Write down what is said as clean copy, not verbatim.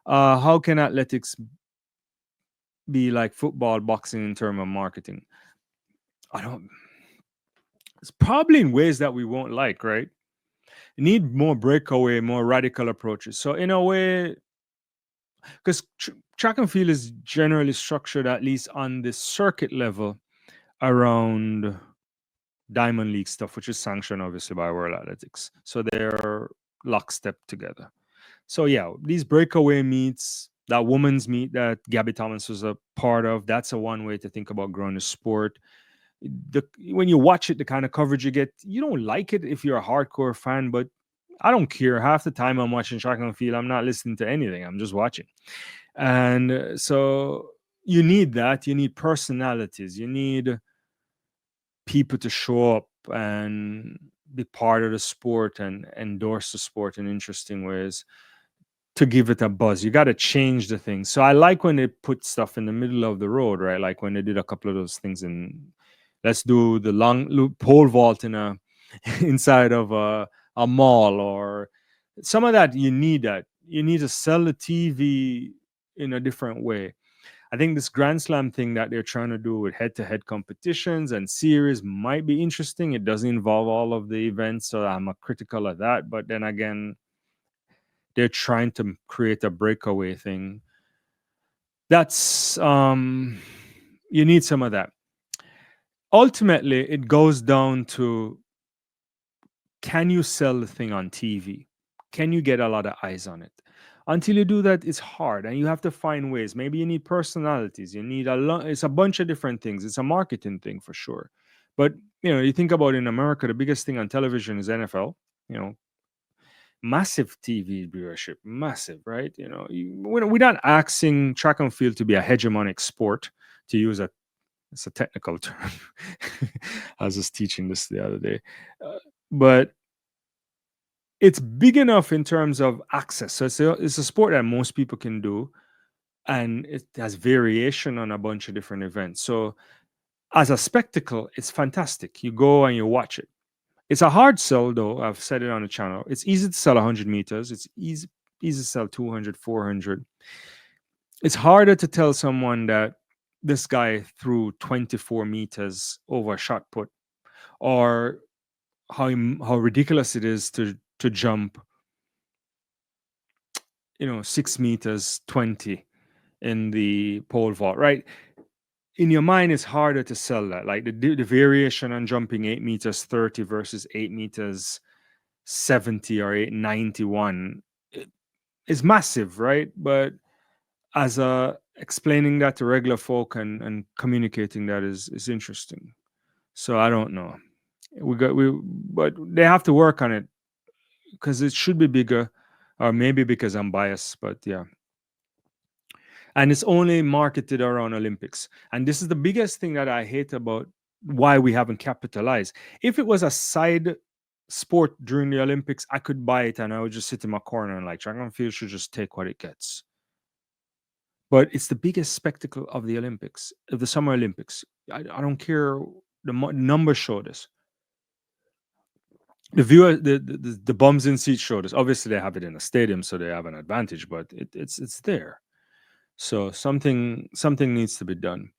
How can athletics be like football, boxing in terms of marketing? I don't. It's probably in ways that we won't like, right? You need more breakaway, more radical approaches. So in a way, because track and field is generally structured, at least on the circuit level, around Diamond League stuff, which is sanctioned obviously by World Athletics. So they're lockstep together. So yeah, these breakaway meets, that women's meet that Gabby Thomas was a part of, that's a one way to think about growing the sport. When you watch it, the kind of coverage you get, you don't like it if you're a hardcore fan, but I don't care. Half the time I'm watching track and field, I'm not listening to anything. I'm just watching. And so you need that. You need personalities. You need people to show up and be part of the sport and endorse the sport in interesting ways to give it a buzz. You got to change the thing. So I like when they put stuff in the middle of the road, right? Like when they did a couple of those things in, let's do the long pole vault in a inside of a mall or some of that. You need that. You need to sell the TV in a different way. I think this Grand Slam thing that they're trying to do with head-to-head competitions and series might be interesting. It doesn't involve all of the events, so I'm a critical of that. But then again, they're trying to create a breakaway thing. That's you need some of that. Ultimately, it goes down to, can you sell the thing on TV? Can you get a lot of eyes on it? Until you do that, it's hard, and you have to find ways. Maybe you need personalities. You need it's a bunch of different things. It's a marketing thing for sure. But you think about in America, the biggest thing on television is NFL. You know, massive TV viewership, massive, right? We're not asking track and field to be a hegemonic sport, to use it's a technical term. I was just teaching this the other day, but it's big enough in terms of access. So it's a sport that most people can do, and it has variation on a bunch of different events. So as a spectacle, it's fantastic. You go and you watch it. It's a hard sell, though. I've said it on the channel. It's easy to sell 100 meters. It's easy to sell 200, 400. It's harder to tell someone that this guy threw 24 meters over a shot put, or how ridiculous it is to jump 6 meters 20 in the pole vault, right? In your mind, it's harder to sell that. Like the variation on jumping 8 meters 30 versus 8 meters 70 or 891 is massive, right? But as explaining that to regular folk and communicating that is interesting. So I don't know. But they have to work on it, because it should be bigger, or maybe because I'm biased, but yeah. And it's only marketed around Olympics. And this is the biggest thing that I hate about why we haven't capitalized. If it was a side sport during the Olympics, I could buy it and I would just sit in my corner and like, track and field should just take what it gets. But it's the biggest spectacle of the Olympics, of the Summer Olympics. I don't care. The numbers show this. The viewer, the bums in seats show this. Obviously, they have it in a stadium, so they have an advantage. But it's there. So something needs to be done.